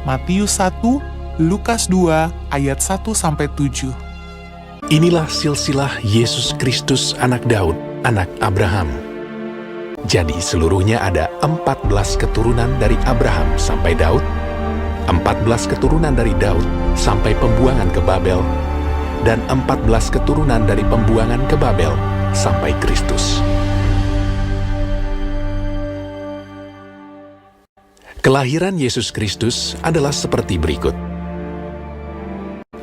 Matius 1, Lukas 2, ayat 1-7. Inilah silsilah Yesus Kristus anak Daud, anak Abraham. Jadi seluruhnya ada 14 keturunan dari Abraham sampai Daud, 14 keturunan dari Daud sampai pembuangan ke Babel, dan 14 keturunan dari pembuangan ke Babel sampai Kristus. Kelahiran Yesus Kristus adalah seperti berikut.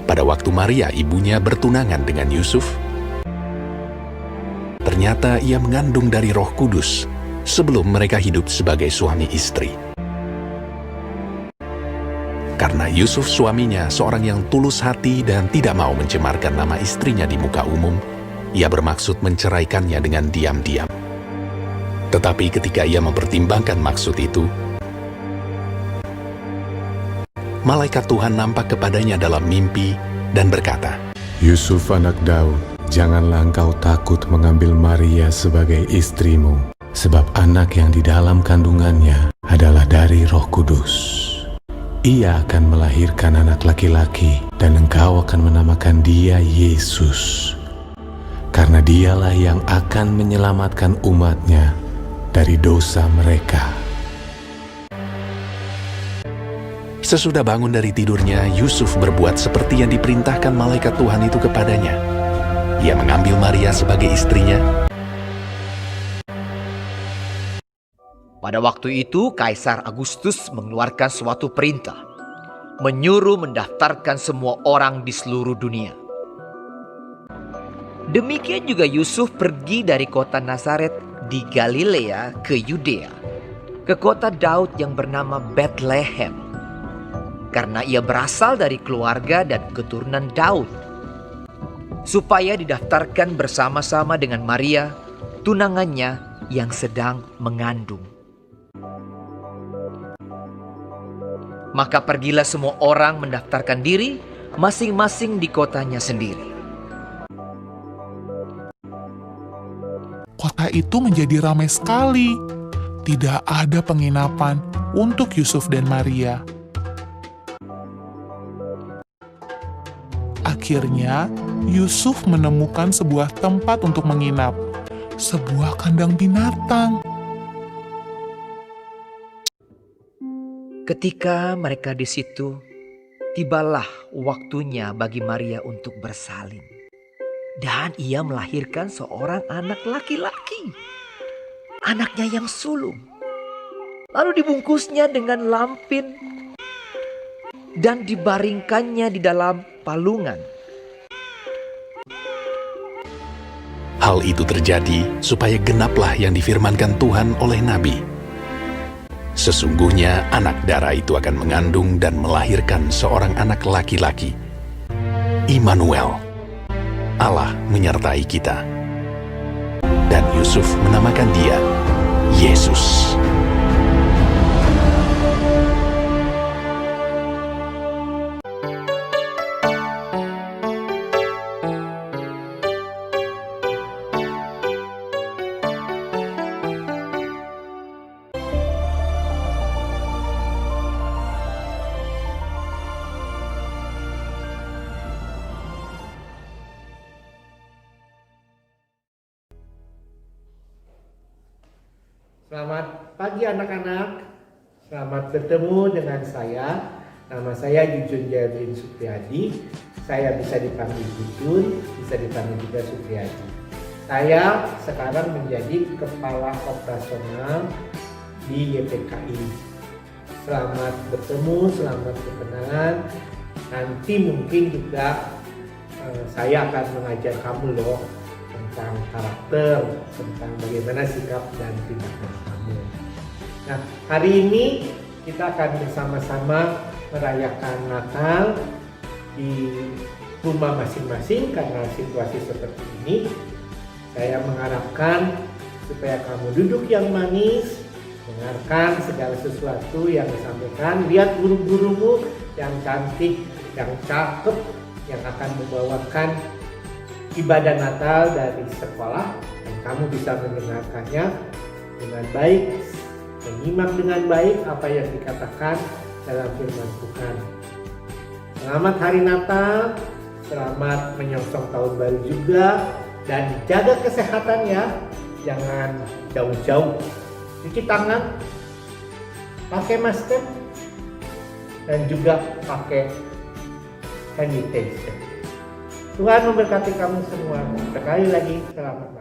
Pada waktu Maria ibunya bertunangan dengan Yusuf, ternyata ia mengandung dari Roh Kudus sebelum mereka hidup sebagai suami istri. Karena Yusuf suaminya seorang yang tulus hati dan tidak mau mencemarkan nama istrinya di muka umum, ia bermaksud menceraikannya dengan diam-diam. Tetapi ketika ia mempertimbangkan maksud itu, malaikat Tuhan nampak kepadanya dalam mimpi dan berkata, Yusuf anak Daud, janganlah engkau takut mengambil Maria sebagai istrimu, sebab anak yang di dalam kandungannya adalah dari Roh Kudus. Ia akan melahirkan anak laki-laki, dan engkau akan menamakan dia Yesus, karena dialah yang akan menyelamatkan umatnya dari dosa mereka. Sesudah bangun dari tidurnya, Yusuf berbuat seperti yang diperintahkan malaikat Tuhan itu kepadanya. Ia mengambil Maria sebagai istrinya. Pada waktu itu, Kaisar Agustus mengeluarkan suatu perintah, menyuruh mendaftarkan semua orang di seluruh dunia. Demikian juga Yusuf pergi dari kota Nazaret di Galilea ke Yudea, ke kota Daud yang bernama Bethlehem, karena ia berasal dari keluarga dan keturunan Daud, supaya didaftarkan bersama-sama dengan Maria, tunangannya yang sedang mengandung. Maka pergilah semua orang mendaftarkan diri masing-masing di kotanya sendiri. Kota itu menjadi ramai sekali. Tidak ada penginapan untuk Yusuf dan Maria. Akhirnya, Yusuf menemukan sebuah tempat untuk menginap, sebuah kandang binatang. Ketika mereka di situ, tibalah waktunya bagi Maria untuk bersalin. Dan ia melahirkan seorang anak laki-laki, anaknya yang sulung. Lalu dibungkusnya dengan lampin dan dibaringkannya di dalam palungan. Hal itu terjadi supaya genaplah yang difirmankan Tuhan oleh Nabi. Sesungguhnya anak darah itu akan mengandung dan melahirkan seorang anak laki-laki. Immanuel, Allah menyertai kita. Dan Yusuf menamakan dia Yesus. Selamat pagi anak-anak, selamat bertemu dengan saya. Nama saya Jujun Jayabrin Supriyadi. Saya bisa dipanggil Jujun, bisa dipanggil juga Supriyadi. Saya sekarang menjadi Kepala Operasional di YPKI. Selamat bertemu, selamat berkenalan. Nanti mungkin juga saya akan mengajar kamu loh tentang karakter, tentang bagaimana sikap dan tindakan kamu. Nah, hari ini kita akan bersama-sama merayakan Natal di rumah masing-masing karena situasi seperti ini. Saya mengharapkan supaya kamu duduk yang manis, dengarkan segala sesuatu yang disampaikan, lihat guru-gurumu yang cantik, yang cakep, yang akan membawakan ibadah Natal dari sekolah, dan kamu bisa mendengarkannya dengan baik, menyimak dengan baik apa yang dikatakan dalam firman Tuhan. Selamat Hari Natal, selamat menyongsong tahun baru juga, dan jaga kesehatan ya, jangan jauh-jauh. Cuci tangan, pakai masker, dan juga pakai sanitizer. Tuhan memberkati kamu semua. Sekali lagi, selamat Natal.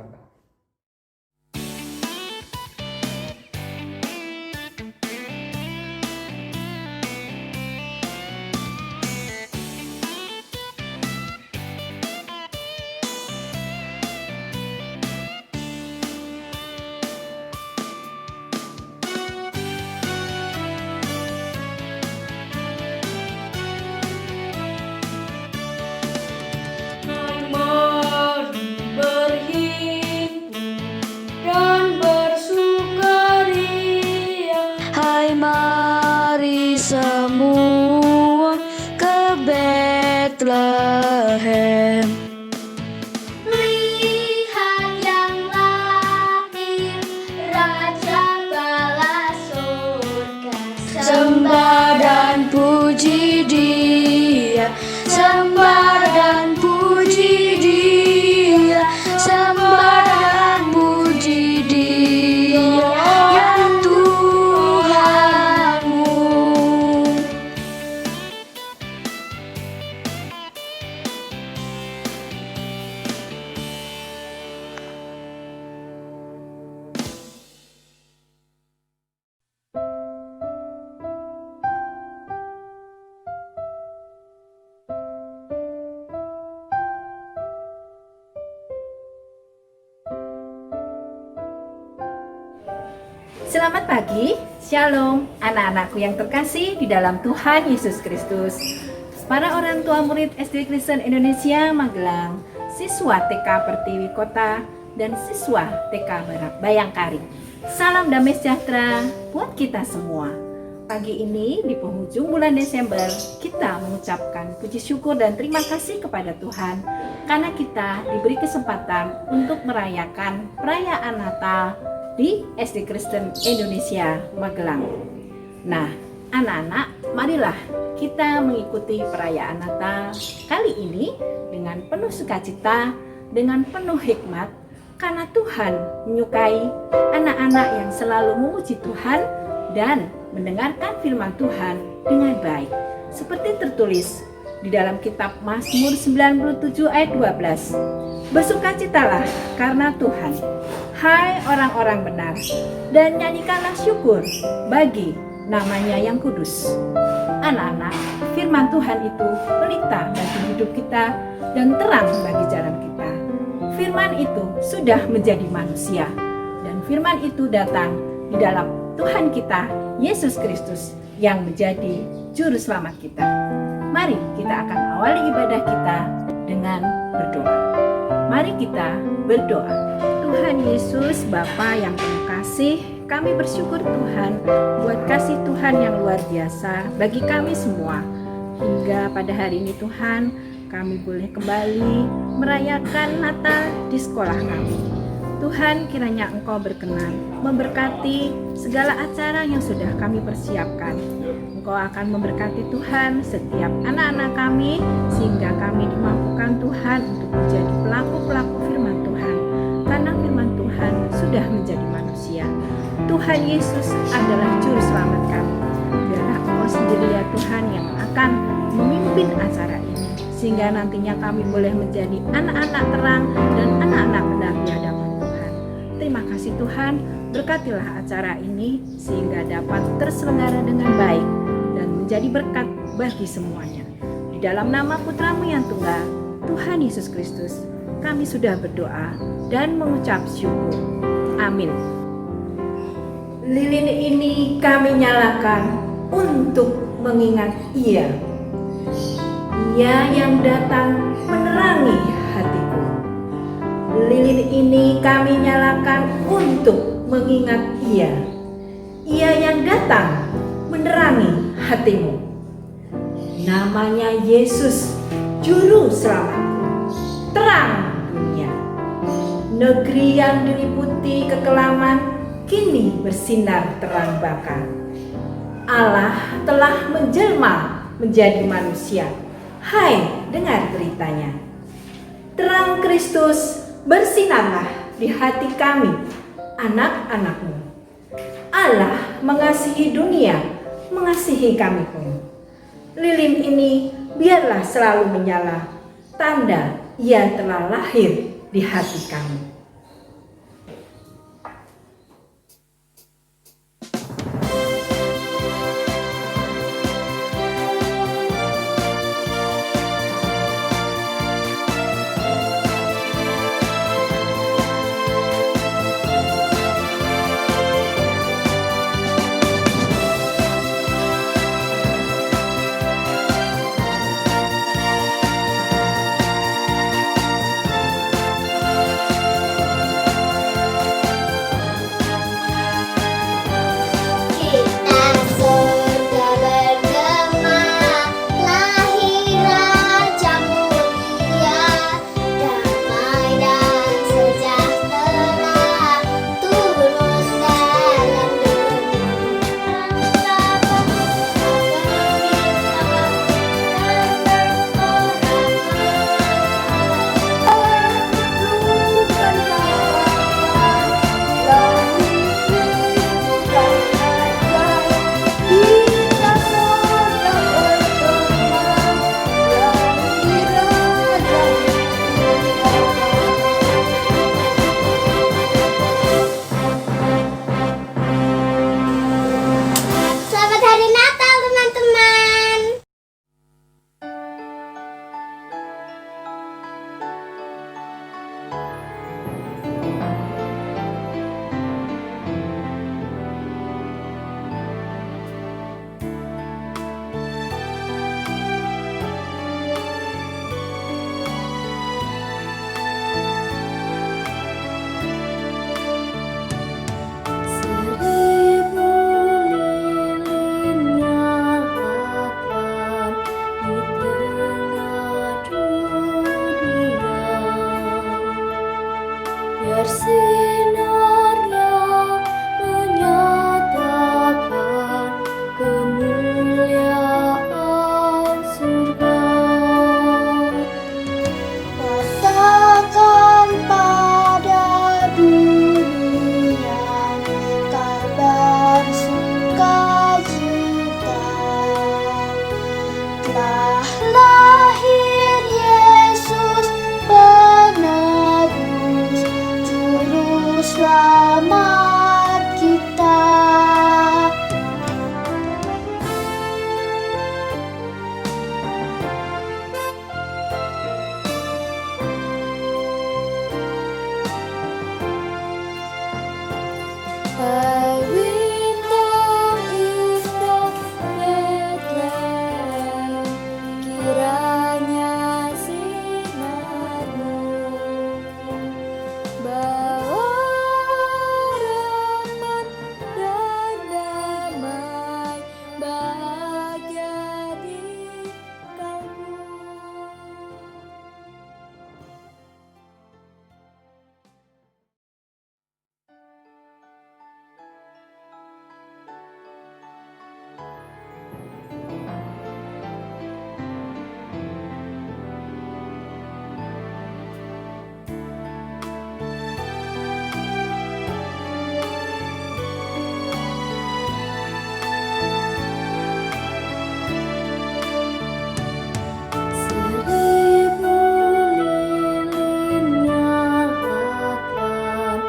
Mari semua ke Bethlehem. Lihat yang lahir, Raja bala surga. Sembah dan puji Dia, sembah dan puji Dia, sembah dan puji Dia, ya Tuhanmu. Selamat pagi, Shalom anak-anakku yang terkasih di dalam Tuhan Yesus Kristus. Para orang tua murid SD Kristen Indonesia Magelang, siswa TK Pertiwi Kota, dan siswa TK Bayangkari. Salam damai sejahtera buat kita semua. Pagi ini di penghujung bulan Desember, kita mengucapkan puji syukur dan terima kasih kepada Tuhan karena kita diberi kesempatan untuk merayakan perayaan Natal di SD Kristen Indonesia Magelang. Nah, anak-anak, marilah kita mengikuti perayaan Natal kali ini dengan penuh sukacita, dengan penuh hikmat, karena Tuhan menyukai anak-anak yang selalu memuji Tuhan dan mendengarkan firman Tuhan dengan baik. Seperti tertulis di dalam kitab Mazmur 97 ayat 12. Bersukacitalah karena Tuhan, hai orang-orang benar, dan nyanyikanlah syukur bagi namanya yang kudus. Anak-anak, firman Tuhan itu pelita bagi hidup kita dan terang bagi jalan kita. Firman itu sudah menjadi manusia, dan firman itu datang di dalam Tuhan kita, Yesus Kristus, yang menjadi juru selamat kita. Mari kita akan awali ibadah kita dengan berdoa. Mari kita berdoa. Tuhan Yesus, Bapa yang penuh kasih, kami bersyukur Tuhan buat kasih Tuhan yang luar biasa bagi kami semua. Hingga pada hari ini Tuhan, kami boleh kembali merayakan Natal di sekolah kami. Tuhan, kiranya Engkau berkenan memberkati segala acara yang sudah kami persiapkan. Engkau akan memberkati Tuhan setiap anak-anak kami, sehingga kami dimampukan Tuhan untuk menjadi pelaku-pelaku firman Tuhan. Karena firman Tuhan sudah menjadi manusia. Tuhan Yesus adalah juru selamat kami. Biarlah Engkau sendiri ya Tuhan yang akan memimpin acara ini, sehingga nantinya kami boleh menjadi anak-anak terang dan anak-anak benar di hadapan Tuhan. Terima kasih Tuhan, berkatilah acara ini sehingga dapat terselenggara dengan baik dan menjadi berkat bagi semuanya. Di dalam nama Putra-Mu yang tunggal, Tuhan Yesus Kristus, kami sudah berdoa dan mengucap syukur. Amin. Lilin ini kami nyalakan untuk mengingat Ia. Ia yang datang menerangi hatiku. Lilin ini kami nyalakan untuk mengingat Ia. Ia yang datang menerangi hatimu. Namanya Yesus, Juru Selamatku, terang dunia. Negeri yang diliputi kekelaman kini bersinar terang bakar. Allah telah menjelma menjadi manusia. Hai, dengar beritanya. Terang Kristus bersinarlah di hati kami, anak-anakmu. Allah mengasihi dunia, mengasihi kami pun. Lilin ini biarlah selalu menyala, tanda ia telah lahir di hati kami. Kita surga bergema, lahir Raja mulia, damai dan sejahtera turun dalam Selamat Hari Natal teman-teman. Seribu lilinnya akan di tengah dunia, biar sinarnya menyatakan kemuliaan surga. Katakan pada dunia kabar sukacita, telah lahir Yesus penebus, juru selamat kita. Hai bintang indah Betlehem, kiranya sinarmu bawa rahmat dan damai, bahagia di kalbu. Seribu lilinnya akan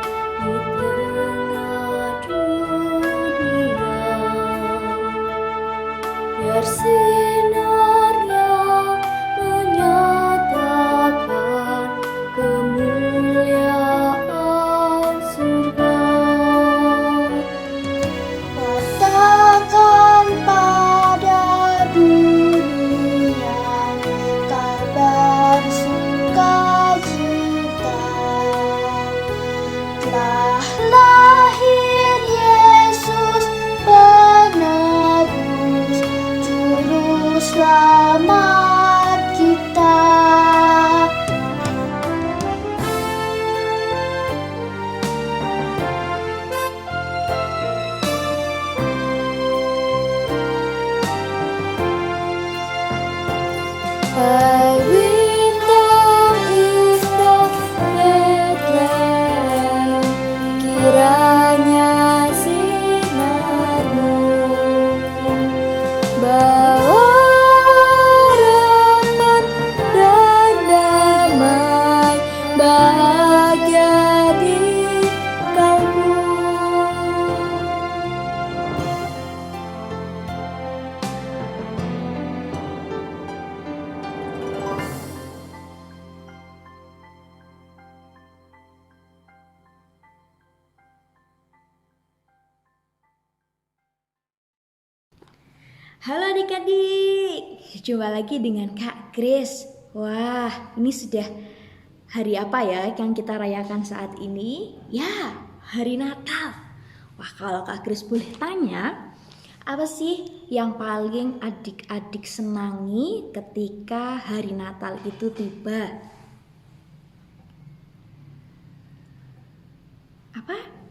di tengah dunia, biar sinarnya menyatakan kemuliaan surga. Katakan pada dunia kabar sukacita, telah lahir Yesus penebus, juru selamat Halo adik-adik, jumpa lagi dengan Kak Grace. Wah, ini sudah hari apa ya yang kita rayakan saat ini? Ya, hari Natal. Wah, kalau Kak Grace boleh tanya, apa sih yang paling adik-adik senangi ketika hari Natal itu tiba? Apa?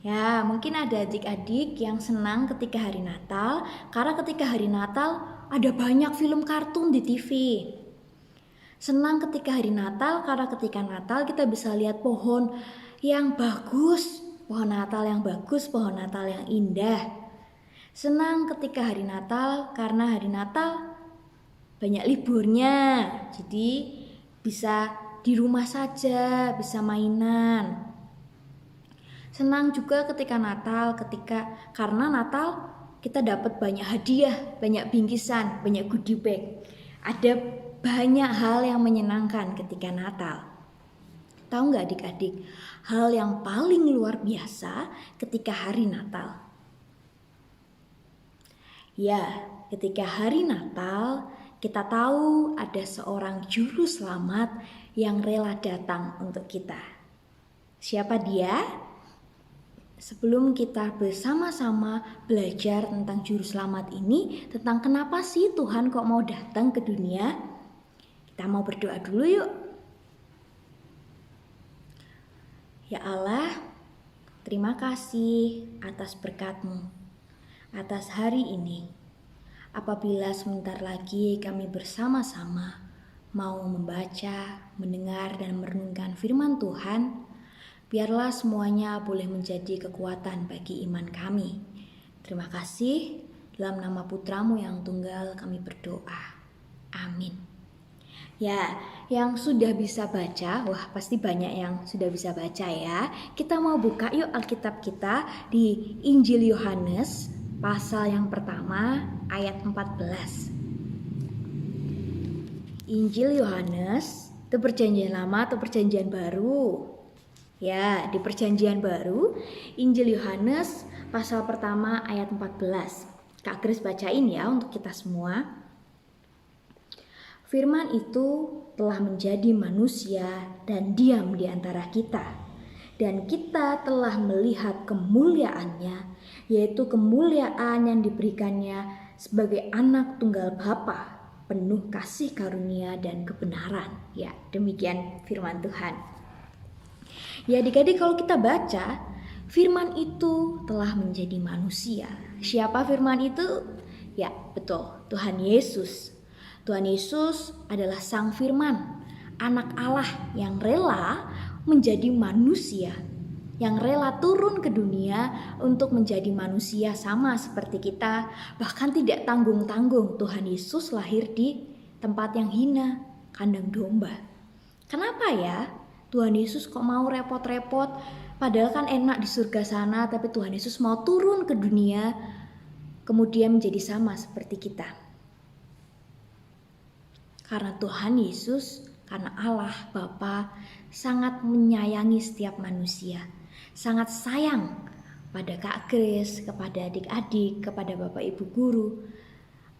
Ya, mungkin ada adik-adik yang senang ketika hari Natal, karena ketika hari Natal ada banyak film kartun di TV. Senang ketika hari Natal karena ketika Natal kita bisa lihat pohon yang bagus, pohon Natal yang bagus, pohon Natal yang indah. Senang ketika hari Natal karena hari Natal banyak liburnya, jadi bisa di rumah saja, bisa mainan. Senang juga ketika Natal, karena Natal kita dapat banyak hadiah, banyak bingkisan, banyak goodie bag. Ada banyak hal yang menyenangkan ketika Natal. Tahu nggak adik-adik, hal yang paling luar biasa ketika hari Natal? Ya, ketika hari Natal kita tahu ada seorang juru selamat yang rela datang untuk kita. Siapa dia? Sebelum kita bersama-sama belajar tentang juru selamat ini, tentang kenapa sih Tuhan kok mau datang ke dunia, kita mau berdoa dulu yuk. Ya Allah, terima kasih atas berkat-Mu, atas hari ini. Apabila sebentar lagi kami bersama-sama mau membaca, mendengar, dan merenungkan firman Tuhan, biarlah semuanya boleh menjadi kekuatan bagi iman kami. Terima kasih, dalam nama Putra-Mu yang tunggal kami berdoa. Amin. Ya, yang sudah bisa baca, wah pasti banyak yang sudah bisa baca ya. Kita mau buka yuk Alkitab kita di Injil Yohanes, pasal yang pertama, ayat 14. Injil Yohanes, itu perjanjian lama atau perjanjian baru? Ya, di perjanjian baru, Injil Yohanes pasal pertama ayat 14. Kak Grace bacain ya untuk kita semua. Firman itu telah menjadi manusia dan diam di antara kita. Dan kita telah melihat kemuliaannya, yaitu kemuliaan yang diberikannya sebagai anak tunggal Bapa, penuh kasih karunia dan kebenaran. Ya, demikian firman Tuhan. Ya adik-adik, kalau kita baca, firman itu telah menjadi manusia. Siapa firman itu? Ya betul, Tuhan Yesus. Tuhan Yesus adalah sang firman, anak Allah yang rela menjadi manusia, yang rela turun ke dunia untuk menjadi manusia sama seperti kita. Bahkan tidak tanggung-tanggung Tuhan Yesus lahir di tempat yang hina, kandang domba. Kenapa ya? Tuhan Yesus kok mau repot-repot, padahal kan enak di surga sana, tapi Tuhan Yesus mau turun ke dunia, kemudian menjadi sama seperti kita. Karena Tuhan Yesus, karena Allah Bapa sangat menyayangi setiap manusia, sangat sayang pada Kak Grace, kepada adik-adik, kepada Bapak Ibu Guru.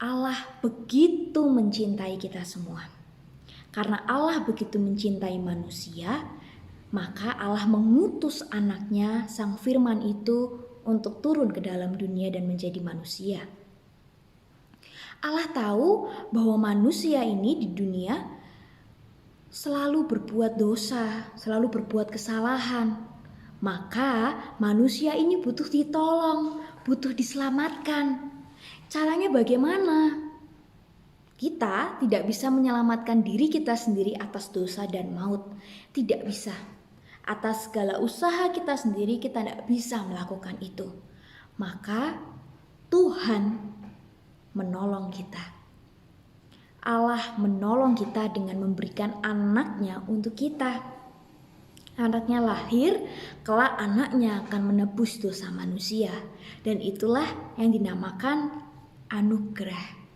Allah begitu mencintai kita semua. Karena Allah begitu mencintai manusia, maka Allah mengutus anaknya, sang firman itu, untuk turun ke dalam dunia dan menjadi manusia. Allah tahu bahwa manusia ini di dunia selalu berbuat dosa, selalu berbuat kesalahan. Maka manusia ini butuh ditolong, butuh diselamatkan. Caranya bagaimana? Kita tidak bisa menyelamatkan diri kita sendiri atas dosa dan maut. Tidak bisa. Atas segala usaha kita sendiri kita tidak bisa melakukan itu. Maka Tuhan menolong kita. Allah menolong kita dengan memberikan anaknya untuk kita. Anaknya lahir, kelak anaknya akan menebus dosa manusia. Dan itulah yang dinamakan anugerah.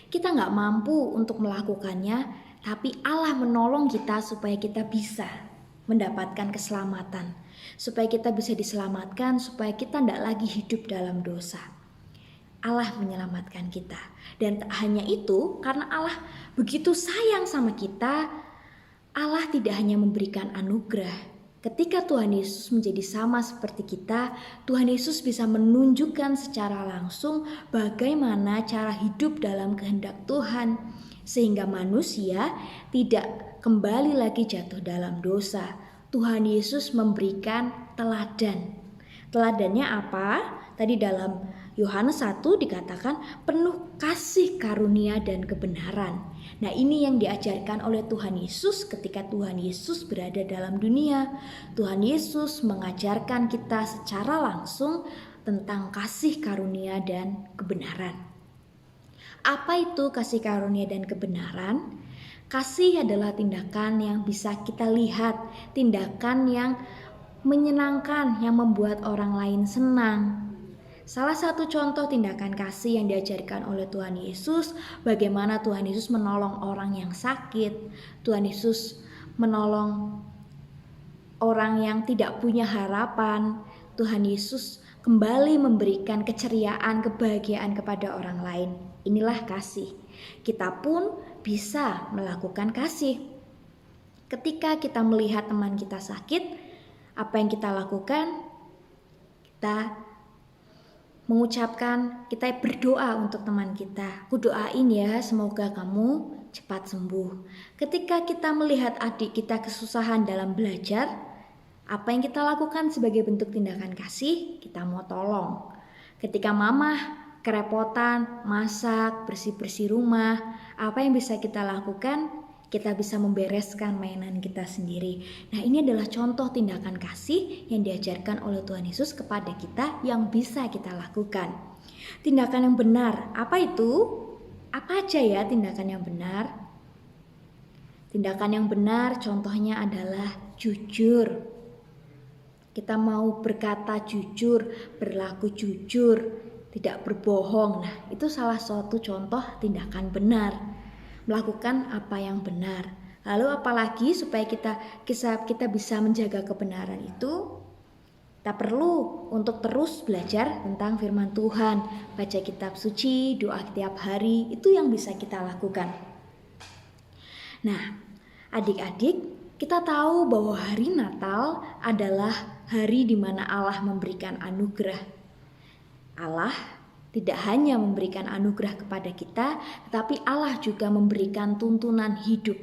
Kita nggak mampu untuk melakukannya, tapi Allah menolong kita supaya kita bisa mendapatkan keselamatan, supaya kita bisa diselamatkan, supaya kita tidak lagi hidup dalam dosa. Allah menyelamatkan kita. Dan tak hanya itu, karena Allah begitu sayang sama kita, Allah tidak hanya memberikan anugerah. Ketika Tuhan Yesus menjadi sama seperti kita, Tuhan Yesus bisa menunjukkan secara langsung bagaimana cara hidup dalam kehendak Tuhan, sehingga manusia tidak kembali lagi jatuh dalam dosa. Tuhan Yesus memberikan teladan. Teladannya apa? Tadi dalam Yohanes 1 dikatakan penuh kasih karunia dan kebenaran. Nah, ini yang diajarkan oleh Tuhan Yesus ketika Tuhan Yesus berada dalam dunia. Tuhan Yesus mengajarkan kita secara langsung tentang kasih karunia dan kebenaran. Apa itu kasih karunia dan kebenaran? Kasih adalah tindakan yang bisa kita lihat, tindakan yang menyenangkan, yang membuat orang lain senang. Salah satu contoh tindakan kasih yang diajarkan oleh Tuhan Yesus, bagaimana Tuhan Yesus menolong orang yang sakit, Tuhan Yesus menolong orang yang tidak punya harapan, Tuhan Yesus kembali memberikan keceriaan, kebahagiaan kepada orang lain. Inilah kasih. Kita pun bisa melakukan kasih. Ketika kita melihat teman kita sakit, apa yang kita lakukan? Kita mengucapkan, kita berdoa untuk teman kita. Aku doain ya, semoga kamu cepat sembuh. Ketika kita melihat adik kita kesusahan dalam belajar, apa yang kita lakukan sebagai bentuk tindakan kasih? Kita mau tolong. Ketika mama kerepotan, masak, bersih-bersih rumah, apa yang bisa kita lakukan? Kita bisa membereskan mainan kita sendiri. Nah, ini adalah contoh tindakan kasih yang diajarkan oleh Tuhan Yesus kepada kita yang bisa kita lakukan. Tindakan yang benar, apa itu? Apa aja ya tindakan yang benar? Tindakan yang benar contohnya adalah jujur. Kita mau berkata jujur, berlaku jujur, tidak berbohong. Nah, itu salah satu contoh tindakan benar. Melakukan apa yang benar. Lalu apalagi supaya kita bisa menjaga kebenaran itu, kita perlu untuk terus belajar tentang firman Tuhan, baca kitab suci, doa setiap hari, itu yang bisa kita lakukan. Nah, adik-adik, kita tahu bahwa hari Natal adalah hari di mana Allah memberikan anugerah. Allah tidak hanya memberikan anugerah kepada kita, tetapi Allah juga memberikan tuntunan hidup.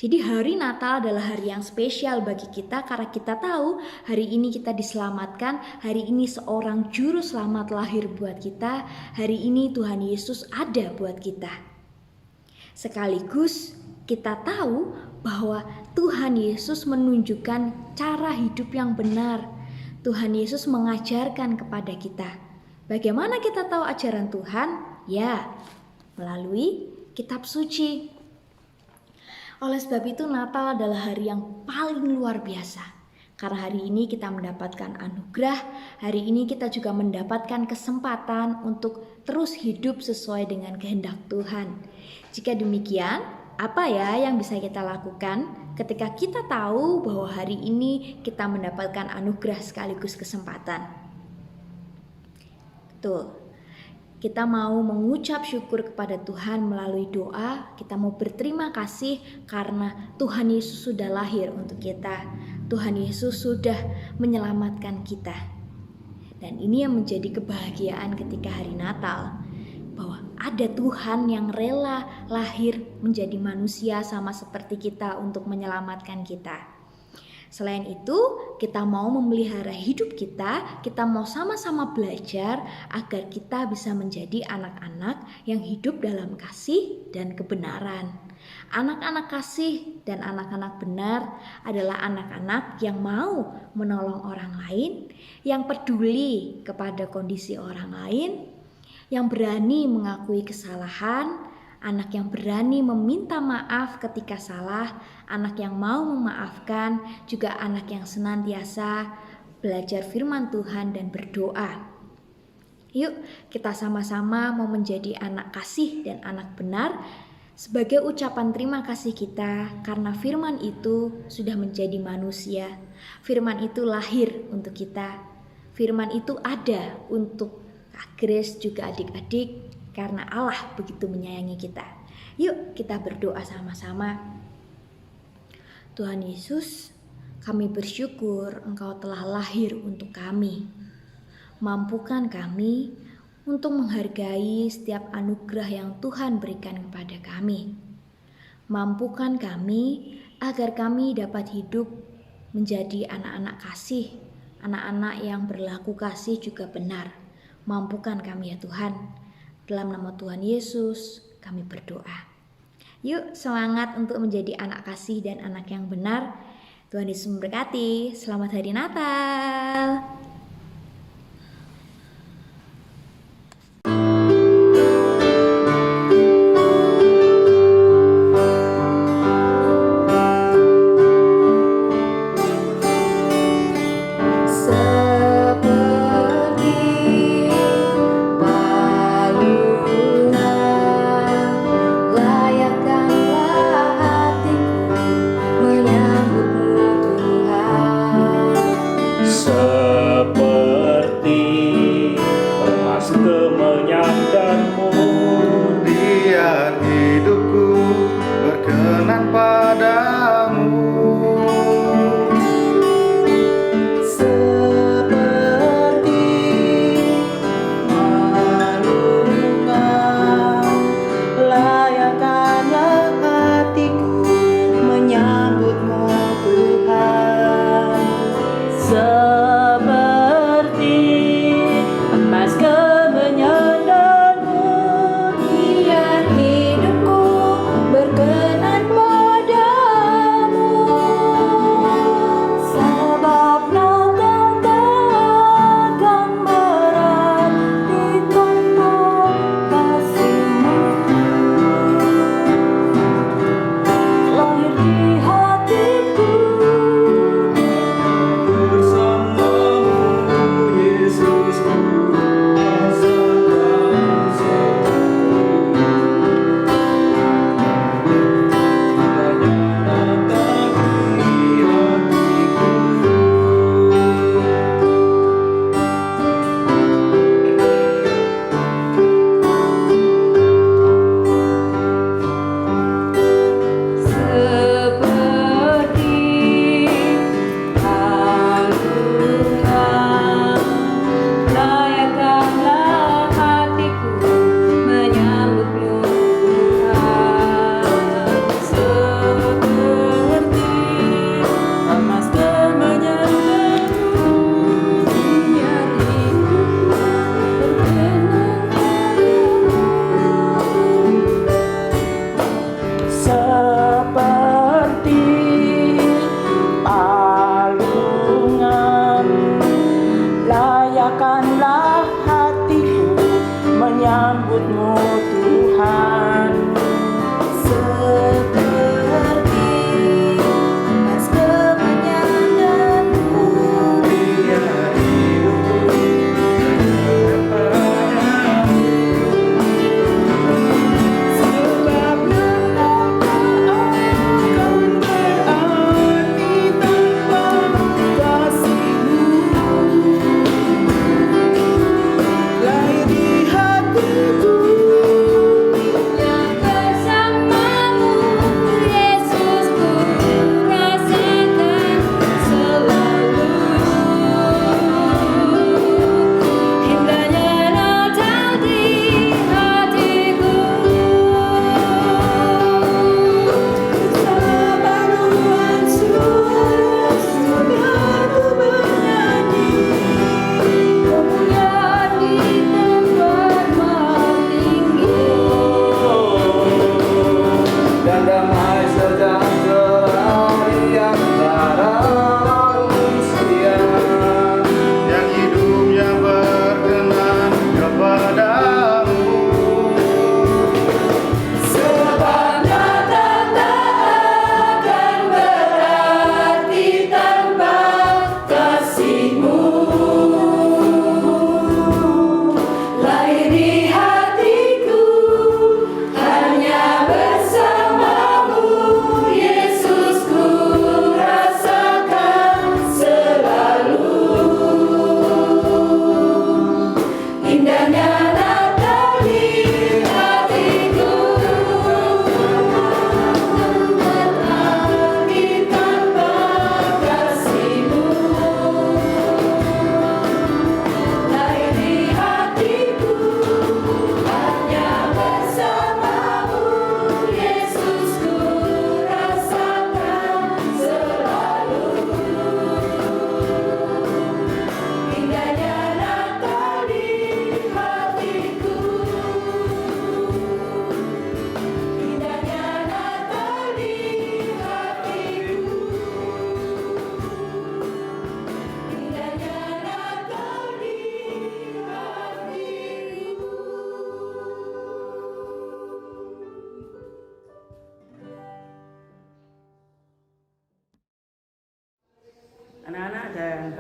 Jadi hari Natal adalah hari yang spesial bagi kita karena kita tahu hari ini kita diselamatkan, hari ini seorang juru selamat lahir buat kita, hari ini Tuhan Yesus ada buat kita. Sekaligus kita tahu bahwa Tuhan Yesus menunjukkan cara hidup yang benar. Tuhan Yesus mengajarkan kepada kita. Bagaimana kita tahu ajaran Tuhan? Ya, melalui kitab suci. Oleh sebab itu Natal adalah hari yang paling luar biasa. Karena hari ini kita mendapatkan anugerah, hari ini kita juga mendapatkan kesempatan untuk terus hidup sesuai dengan kehendak Tuhan. Jika demikian, apa ya yang bisa kita lakukan ketika kita tahu bahwa hari ini kita mendapatkan anugerah sekaligus kesempatan? Betul. Kita mau mengucap syukur kepada Tuhan melalui doa, kita mau berterima kasih karena Tuhan Yesus sudah lahir untuk kita. Tuhan Yesus sudah menyelamatkan kita. Dan ini yang menjadi kebahagiaan ketika hari Natal, bahwa ada Tuhan yang rela lahir menjadi manusia sama seperti kita untuk menyelamatkan kita. Selain itu, kita mau memelihara hidup kita mau sama-sama belajar agar kita bisa menjadi anak-anak yang hidup dalam kasih dan kebenaran. Anak-anak kasih dan anak-anak benar adalah anak-anak yang mau menolong orang lain, yang peduli kepada kondisi orang lain, yang berani mengakui kesalahan, anak yang berani meminta maaf ketika salah, anak yang mau memaafkan, juga anak yang senantiasa belajar firman Tuhan dan berdoa. Yuk, kita sama-sama mau menjadi anak kasih dan anak benar sebagai ucapan terima kasih kita karena firman itu sudah menjadi manusia. Firman itu lahir untuk kita. Firman itu ada untuk Kak Grace, juga adik-adik, karena Allah begitu menyayangi kita. Yuk kita berdoa sama-sama. Tuhan Yesus, kami bersyukur Engkau telah lahir untuk kami. Mampukan kami untuk menghargai setiap anugerah yang Tuhan berikan kepada kami. Mampukan kami agar kami dapat hidup menjadi anak-anak kasih, anak-anak yang berlaku kasih juga benar. Mampukan kami ya Tuhan. Dalam nama Tuhan Yesus kami berdoa. Yuk semangat untuk menjadi anak kasih dan anak yang benar. Tuhan Yesus memberkati. Selamat Hari Natal.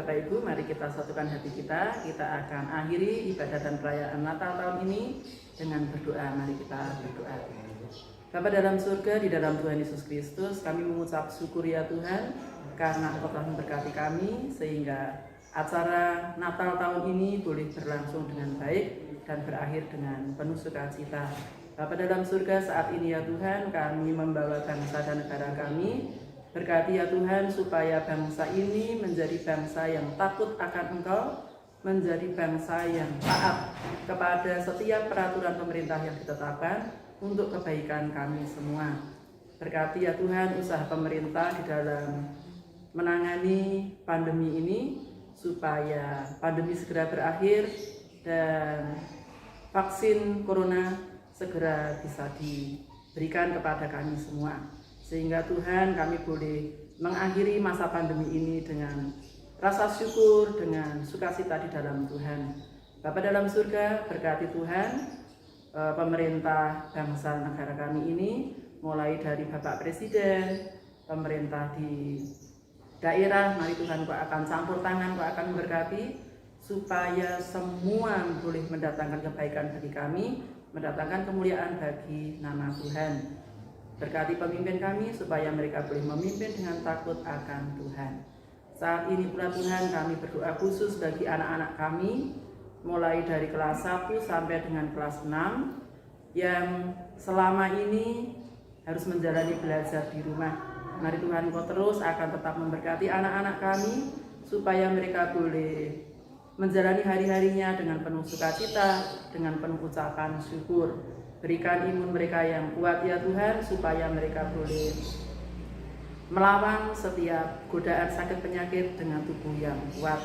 Bapak Ibu, mari kita satukan hati kita. Kita akan akhiri ibadah dan perayaan Natal tahun ini dengan berdoa. Mari kita berdoa. Bapa dalam surga, di dalam Tuhan Yesus Kristus, kami mengucap syukur ya Tuhan, karena Engkau telah memberkati kami, sehingga acara Natal tahun ini boleh berlangsung dengan baik dan berakhir dengan penuh sukacita. Bapa dalam surga, saat ini ya Tuhan, kami membawa bangsa dan negara kami. Berkati ya Tuhan, supaya bangsa ini menjadi bangsa yang takut akan Engkau, menjadi bangsa yang taat kepada setiap peraturan pemerintah yang ditetapkan untuk kebaikan kami semua. Berkati ya Tuhan usaha pemerintah di dalam menangani pandemi ini, supaya pandemi segera berakhir dan vaksin corona segera bisa diberikan kepada kami semua. Sehingga Tuhan, kami boleh mengakhiri masa pandemi ini dengan rasa syukur, dengan sukacita di dalam Tuhan. Bapa dalam surga, berkati Tuhan pemerintah bangsa negara kami ini, mulai dari Bapak Presiden, pemerintah di daerah, mari Tuhan Kau akan campur tangan, Kau akan memberkati, supaya semua boleh mendatangkan kebaikan bagi kami, mendatangkan kemuliaan bagi nama Tuhan. Berkati pemimpin kami, supaya mereka boleh memimpin dengan takut akan Tuhan. Saat ini pula Tuhan, kami berdoa khusus bagi anak-anak kami, mulai dari kelas 1 sampai dengan kelas 6 yang selama ini harus menjalani belajar di rumah. Mari Tuhan Kau terus akan tetap memberkati anak-anak kami, supaya mereka boleh menjalani hari-harinya dengan penuh sukacita, dengan penuh ucapan syukur. Berikan imun mereka yang kuat ya Tuhan, supaya mereka boleh melawan setiap godaan sakit penyakit dengan tubuh yang kuat.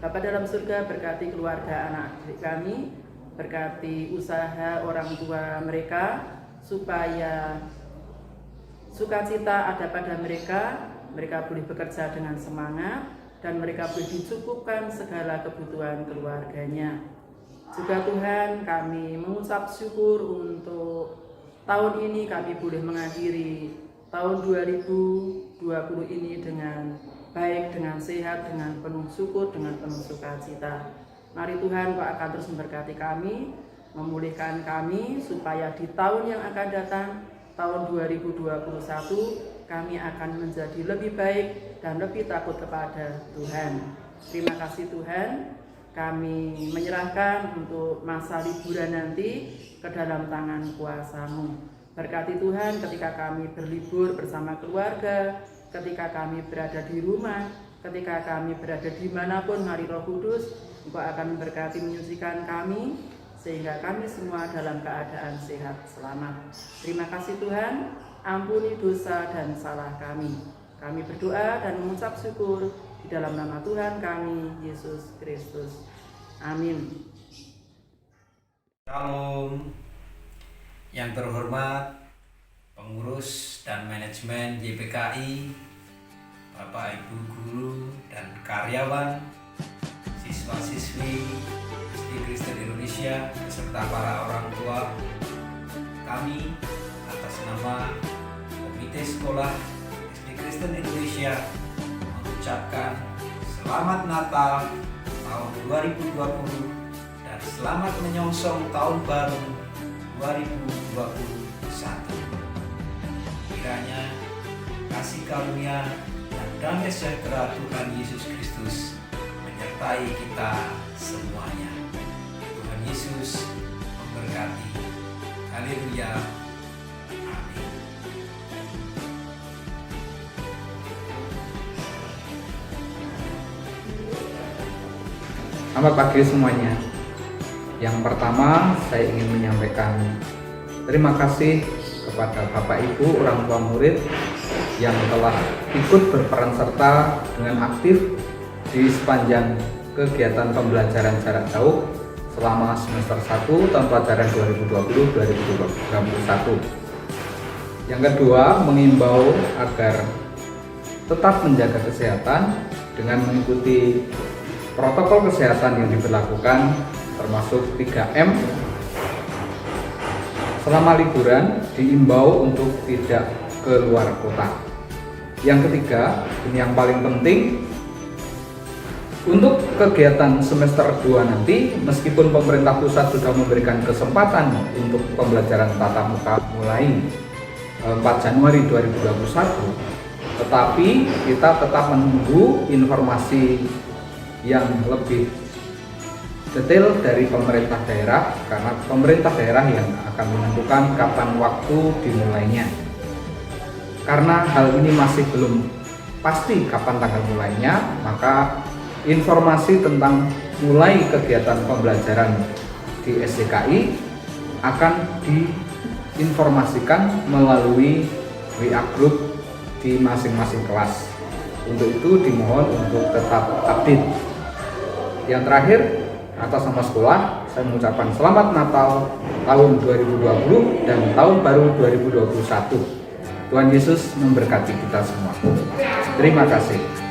Bapa dalam surga, berkati keluarga anak adik kami, berkati usaha orang tua mereka, supaya sukacita ada pada mereka, mereka boleh bekerja dengan semangat, dan mereka boleh dicukupkan segala kebutuhan keluarganya. Juga Tuhan, kami mengucap syukur untuk tahun ini kami boleh mengakhiri tahun 2020 ini dengan baik, dengan sehat, dengan penuh syukur, dengan penuh sukacita. Mari Tuhan Kau akan terus memberkati kami, memulihkan kami, supaya di tahun yang akan datang, tahun 2021, kami akan menjadi lebih baik dan lebih takut kepada Tuhan. Terima kasih Tuhan, kami menyerahkan untuk masa liburan nanti ke dalam tangan kuasa-Mu. Berkati Tuhan ketika kami berlibur bersama keluarga, ketika kami berada di rumah, ketika kami berada dimanapun, mari Roh Kudus, Engkau akan memberkati menyucikan kami, sehingga kami semua dalam keadaan sehat selamat. Terima kasih Tuhan, ampuni dosa dan salah kami. Kami berdoa dan mengucap syukur di dalam nama Tuhan kami, Yesus Kristus. Amin. Shalom. Yang terhormat pengurus dan manajemen YPKI, Bapak Ibu guru dan karyawan, siswa-siswi SD Kristen Indonesia beserta para orang tua, kami atas nama Komite Sekolah SD Kristen Indonesia mengucapkan Selamat Natal tahun 2020 dan selamat menyongsong tahun baru 2021. Kiranya kasih karunia dan damai sejahtera Tuhan Yesus Kristus menyertai kita semuanya. Tuhan Yesus memberkati. Haleluya. Amin. Selamat pagi semuanya. Yang pertama, saya ingin menyampaikan terima kasih kepada Bapak Ibu orang tua murid yang telah ikut berperan serta dengan aktif di sepanjang kegiatan pembelajaran jarak jauh selama semester 1 tahun pelajaran 2020-2021. Yang kedua, mengimbau agar tetap menjaga kesehatan dengan mengikuti protokol kesehatan yang diberlakukan, termasuk 3M. Selama liburan diimbau untuk tidak keluar kota. Yang ketiga, ini yang paling penting, Untuk kegiatan semester 2 nanti, meskipun pemerintah pusat sudah memberikan kesempatan untuk pembelajaran tatap muka mulai 4 Januari 2021, tetapi kita tetap menunggu informasi yang lebih detail dari pemerintah daerah, karena pemerintah daerah yang akan menentukan kapan waktu dimulainya. Karena hal ini masih belum pasti kapan tanggal mulainya, maka informasi tentang mulai kegiatan pembelajaran di SDKI akan diinformasikan melalui WA group di masing-masing kelas. Untuk itu dimohon untuk tetap update. Yang terakhir, atas nama sekolah, saya mengucapkan selamat Natal tahun 2020 dan tahun baru 2021. Tuhan Yesus memberkati kita semua. Terima kasih.